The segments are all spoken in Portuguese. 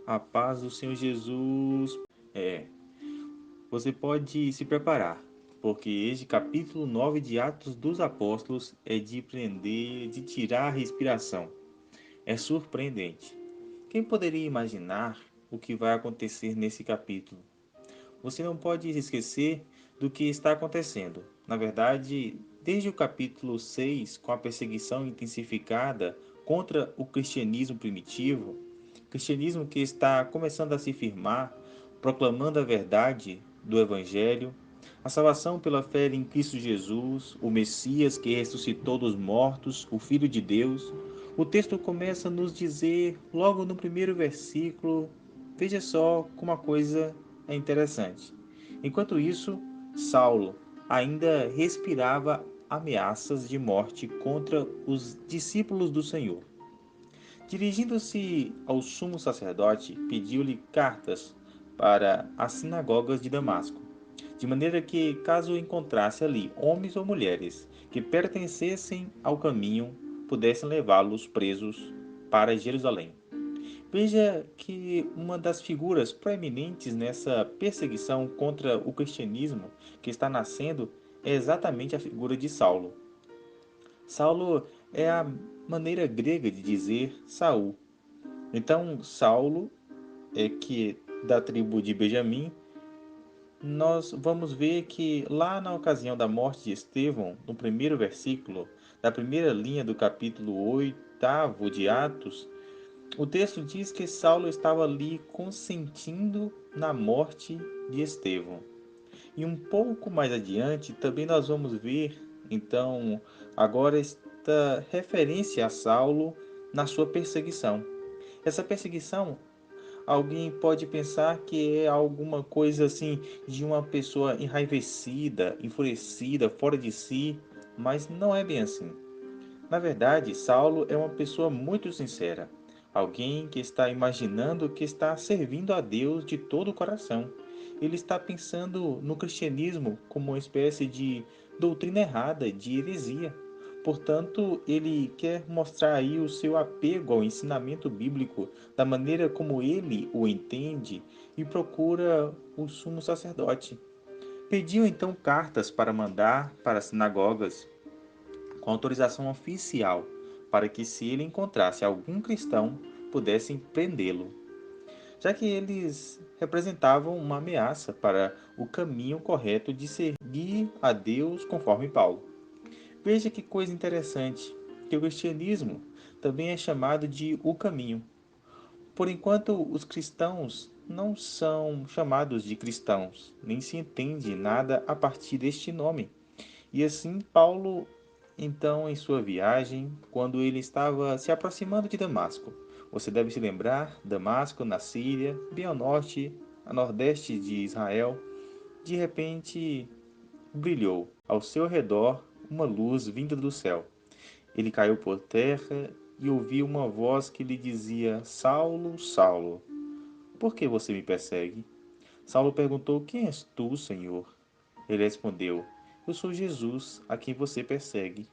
A paz do Senhor Jesus. É, você pode se preparar, porque este capítulo 9 de Atos dos Apóstolos é de prender, de tirar a respiração. É surpreendente. Quem poderia imaginar o que vai acontecer nesse capítulo? Você não pode esquecer do que está acontecendo. Na verdade, desde o capítulo 6, com a perseguição intensificada contra o cristianismo primitivo, cristianismo que está começando a se firmar, proclamando a verdade do Evangelho, a salvação pela fé em Cristo Jesus, o Messias que ressuscitou dos mortos, o Filho de Deus. O texto começa a nos dizer, logo no primeiro versículo, veja só como a coisa é interessante. Enquanto isso, Saulo ainda respirava ameaças de morte contra os discípulos do Senhor. Dirigindo-se ao sumo sacerdote, pediu-lhe cartas para as sinagogas de Damasco, de maneira que, caso encontrasse ali homens ou mulheres que pertencessem ao caminho, pudessem levá-los presos para Jerusalém. Veja que uma das figuras proeminentes nessa perseguição contra o cristianismo que está nascendo é exatamente a figura de Saulo. Saulo é a maneira grega de dizer Saul. Então, Saulo, que da tribo de Benjamim, nós vamos ver que lá na ocasião da morte de Estevão, no primeiro versículo, da primeira linha do capítulo 8 de Atos, o texto diz que Saulo estava ali consentindo na morte de Estevão. E um pouco mais adiante, também nós vamos ver, então, agora esta referência a Saulo na sua perseguição. Essa perseguição, alguém pode pensar que é alguma coisa assim de uma pessoa enraivecida, enfurecida, fora de si, mas não é bem assim. Na verdade, Saulo é uma pessoa muito sincera, alguém que está imaginando que está servindo a Deus de todo o coração. Ele está pensando no cristianismo como uma espécie de doutrina errada, de heresia. Portanto, ele quer mostrar aí o seu apego ao ensinamento bíblico da maneira como ele o entende e procura o sumo sacerdote. Pediu então cartas para mandar para as sinagogas com autorização oficial, para que, se ele encontrasse algum cristão, pudessem prendê-lo, já que eles representavam uma ameaça para o caminho correto de servir a Deus conforme Paulo. Veja que coisa interessante, que o cristianismo também é chamado de o caminho. Por enquanto, os cristãos não são chamados de cristãos, nem se entende nada a partir deste nome. E assim, Paulo, então, em sua viagem, quando ele estava se aproximando de Damasco, você deve se lembrar, Damasco, na Síria, bem ao norte, a nordeste de Israel, de repente brilhou ao seu redor uma luz vinda do céu. Ele caiu por terra e ouviu uma voz que lhe dizia: Saulo, Saulo, por que você me persegue? Saulo perguntou: Quem és tu, Senhor? Ele respondeu: Eu sou Jesus, a quem você persegue.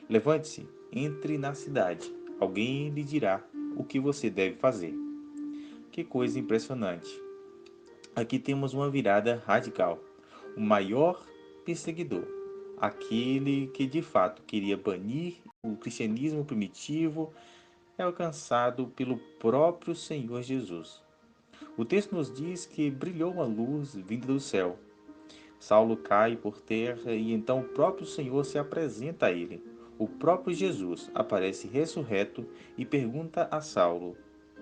Levante-se, entre na cidade. Alguém lhe dirá o que você deve fazer. Que coisa impressionante! Aqui temos uma virada radical. O maior perseguidor, aquele que de fato queria banir o cristianismo primitivo, é alcançado pelo próprio Senhor Jesus. O texto nos diz que brilhou uma luz vinda do céu. Saulo cai por terra e então o próprio Senhor se apresenta a ele. O próprio Jesus aparece ressurreto e pergunta a Saulo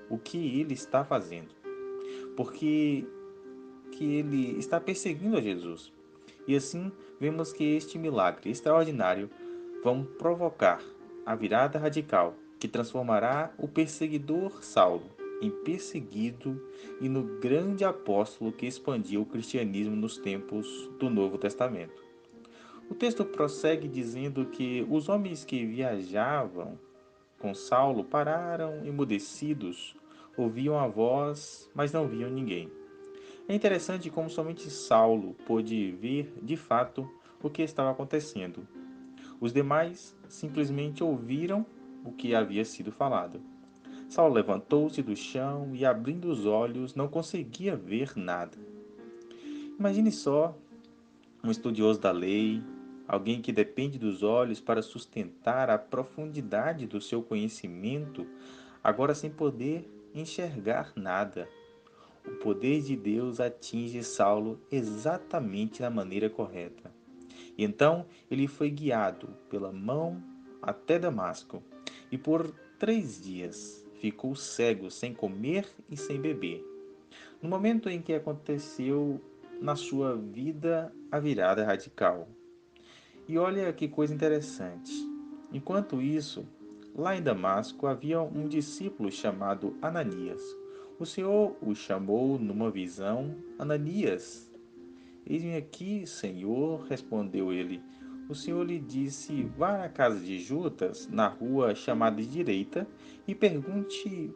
o que ele está fazendo. Porque que ele está perseguindo a Jesus. E assim vemos que este milagre extraordinário vão provocar a virada radical que transformará o perseguidor Saulo em perseguido e no grande apóstolo que expandiu o cristianismo nos tempos do Novo Testamento. O texto prossegue dizendo que os homens que viajavam com Saulo pararam emudecidos, ouviam a voz, mas não viam ninguém. É interessante como somente Saulo pôde ver de fato o que estava acontecendo. Os demais simplesmente ouviram o que havia sido falado. Saulo levantou-se do chão e, abrindo os olhos, não conseguia ver nada. Imagine só um estudioso da lei, alguém que depende dos olhos para sustentar a profundidade do seu conhecimento, agora sem poder enxergar nada. O poder de Deus atinge Saulo exatamente da maneira correta. E então ele foi guiado pela mão até Damasco, e por 3 dias ficou cego, sem comer e sem beber. No momento em que aconteceu na sua vida a virada radical. E olha que coisa interessante. Enquanto isso, lá em Damasco havia um discípulo chamado Ananias. O Senhor o chamou numa visão: Ananias. Eis-me aqui, Senhor, respondeu ele. O Senhor lhe disse: vá à casa de Judas, na rua chamada de Direita, e pergunte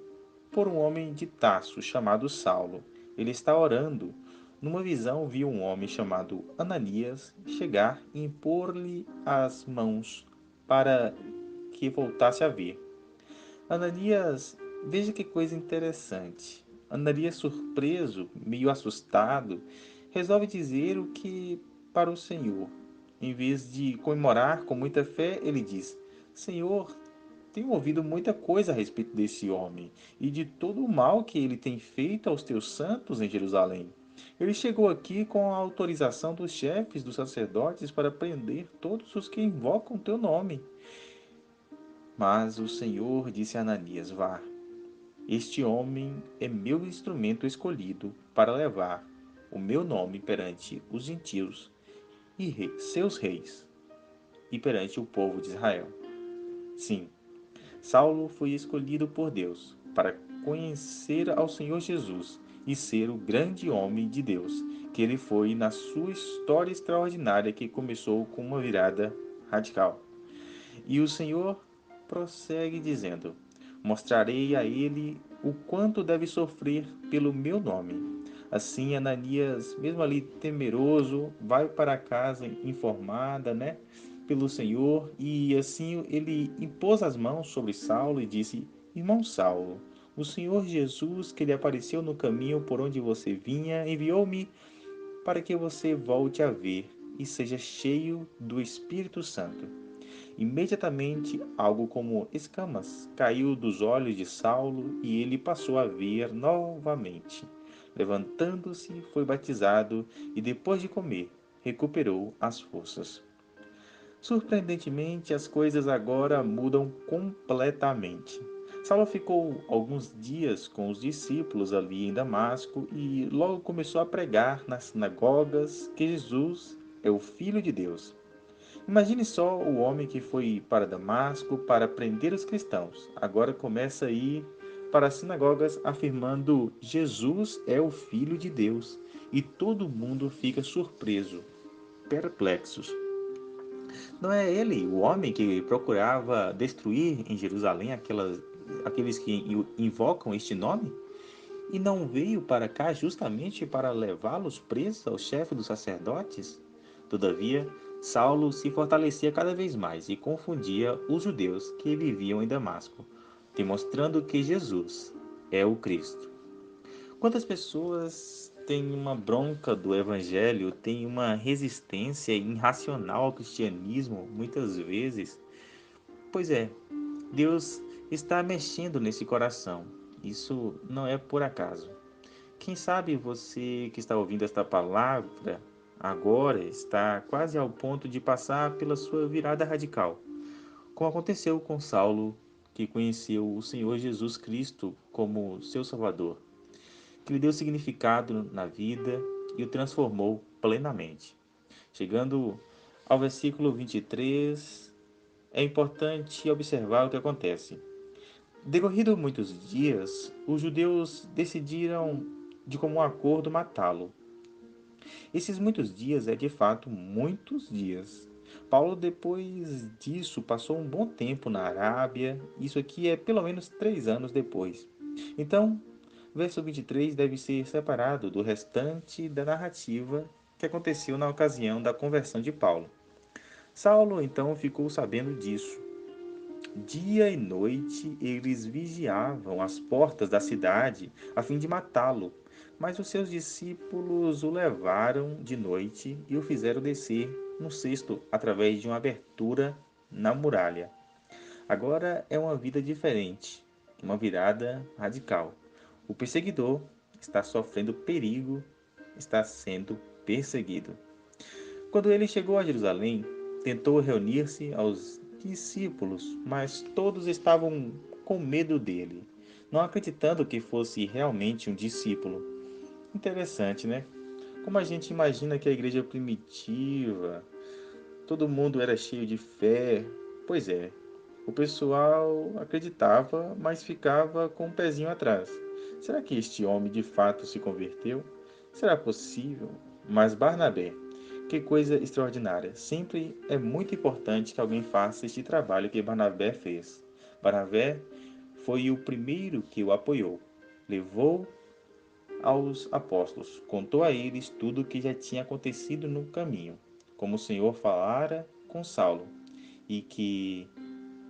por um homem de Tarso chamado Saulo. Ele está orando. Numa visão, viu um homem chamado Ananias chegar e impor-lhe as mãos para que voltasse a ver. Ananias, veja que coisa interessante. Ananias, surpreso, meio assustado, resolve dizer o que para o Senhor. Em vez de comemorar com muita fé, ele diz: Senhor, tenho ouvido muita coisa a respeito desse homem e de todo o mal que ele tem feito aos teus santos em Jerusalém. Ele chegou aqui com a autorização dos chefes dos sacerdotes para prender todos os que invocam teu nome. Mas o Senhor disse a Ananias: vá, este homem é meu instrumento escolhido para levar o meu nome perante os gentios e seus reis, e perante o povo de Israel. Sim, Saulo foi escolhido por Deus para conhecer ao Senhor Jesus e ser o grande homem de Deus que ele foi na sua história extraordinária que começou com uma virada radical. E o Senhor prossegue dizendo: mostrarei a ele o quanto deve sofrer pelo meu nome. Assim, Ananias, mesmo ali temeroso, vai para casa informada, pelo Senhor, e assim ele impôs as mãos sobre Saulo e disse: Irmão Saulo, o Senhor Jesus, que lhe apareceu no caminho por onde você vinha, enviou-me para que você volte a ver e seja cheio do Espírito Santo. Imediatamente, algo como escamas caiu dos olhos de Saulo e ele passou a ver novamente. Levantando-se, foi batizado e, depois de comer, recuperou as forças. Surpreendentemente, as coisas agora mudam completamente. Saulo ficou alguns dias com os discípulos ali em Damasco e logo começou a pregar nas sinagogas que Jesus é o Filho de Deus. Imagine só o homem que foi para Damasco para prender os cristãos. Agora começa a ir para as sinagogas afirmando Jesus é o Filho de Deus. E todo mundo fica surpreso, perplexos. Não é ele o homem que procurava destruir em Jerusalém aqueles que invocam este nome? E não veio para cá justamente para levá-los presos ao chefe dos sacerdotes? Todavia, Saulo se fortalecia cada vez mais e confundia os judeus que viviam em Damasco, demonstrando que Jesus é o Cristo. Quantas pessoas têm uma bronca do evangelho, têm uma resistência irracional ao cristianismo, muitas vezes? Pois é, Deus está mexendo nesse coração. Isso não é por acaso. Quem sabe você que está ouvindo esta palavra agora está quase ao ponto de passar pela sua virada radical, como aconteceu com Saulo, que conheceu o Senhor Jesus Cristo como seu Salvador, que lhe deu significado na vida e o transformou plenamente. Chegando ao versículo 23, é importante observar o que acontece. Decorrido muitos dias, os judeus decidiram de comum acordo matá-lo. Esses muitos dias é de fato muitos dias. Paulo, depois disso, passou um bom tempo na Arábia. Isso aqui é pelo menos 3 anos depois. Então, verso 23 deve ser separado do restante da narrativa que aconteceu na ocasião da conversão de Paulo. Saulo então ficou sabendo disso. Dia e noite eles vigiavam as portas da cidade a fim de matá-lo. Mas os seus discípulos o levaram de noite e o fizeram descer no cesto através de uma abertura na muralha. Agora é uma vida diferente, uma virada radical. O perseguidor está sofrendo perigo, está sendo perseguido. Quando ele chegou a Jerusalém, tentou reunir-se aos discípulos, mas todos estavam com medo dele, não acreditando que fosse realmente um discípulo. Interessante, né? Como a gente imagina que a igreja primitiva, todo mundo era cheio de fé. Pois é, o pessoal acreditava, mas ficava com o pezinho atrás. Será que este homem de fato se converteu? Será possível? Mas Barnabé, que coisa extraordinária! Sempre é muito importante que alguém faça este trabalho que Barnabé fez. Barnabé foi o primeiro que o apoiou. Levou aos apóstolos, contou a eles tudo o que já tinha acontecido no caminho, como o Senhor falara com Saulo, e que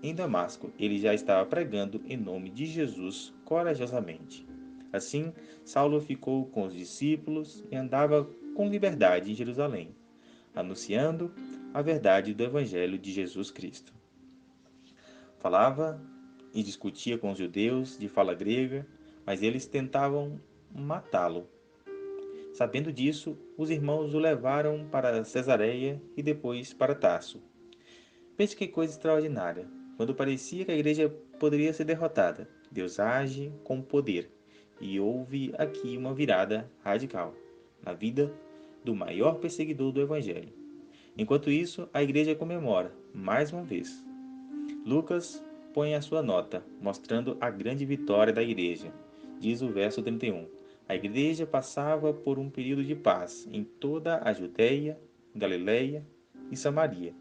em Damasco ele já estava pregando em nome de Jesus corajosamente. Assim, Saulo ficou com os discípulos e andava com liberdade em Jerusalém, anunciando a verdade do Evangelho de Jesus Cristo. Falava e discutia com os judeus de fala grega, mas eles tentavam matá-lo. Sabendo disso, os irmãos o levaram para Cesareia e depois para Tarso. Veja que coisa extraordinária. Quando parecia que a igreja poderia ser derrotada, Deus age com poder. E houve aqui uma virada radical na vida do maior perseguidor do Evangelho. Enquanto isso, a igreja comemora, mais uma vez. Lucas põe a sua nota, mostrando a grande vitória da igreja. Diz o verso 31. A igreja passava por um período de paz em toda a Judéia, Galiléia e Samaria.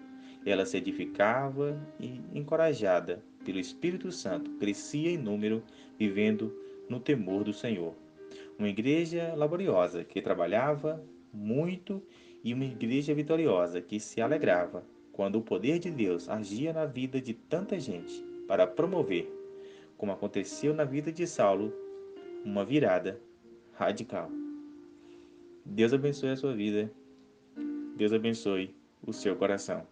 Ela se edificava e, encorajada pelo Espírito Santo, crescia em número, vivendo no temor do Senhor. Uma igreja laboriosa que trabalhava muito e uma igreja vitoriosa que se alegrava quando o poder de Deus agia na vida de tanta gente para promover, como aconteceu na vida de Saulo, uma virada radical. Deus abençoe a sua vida. Deus abençoe o seu coração.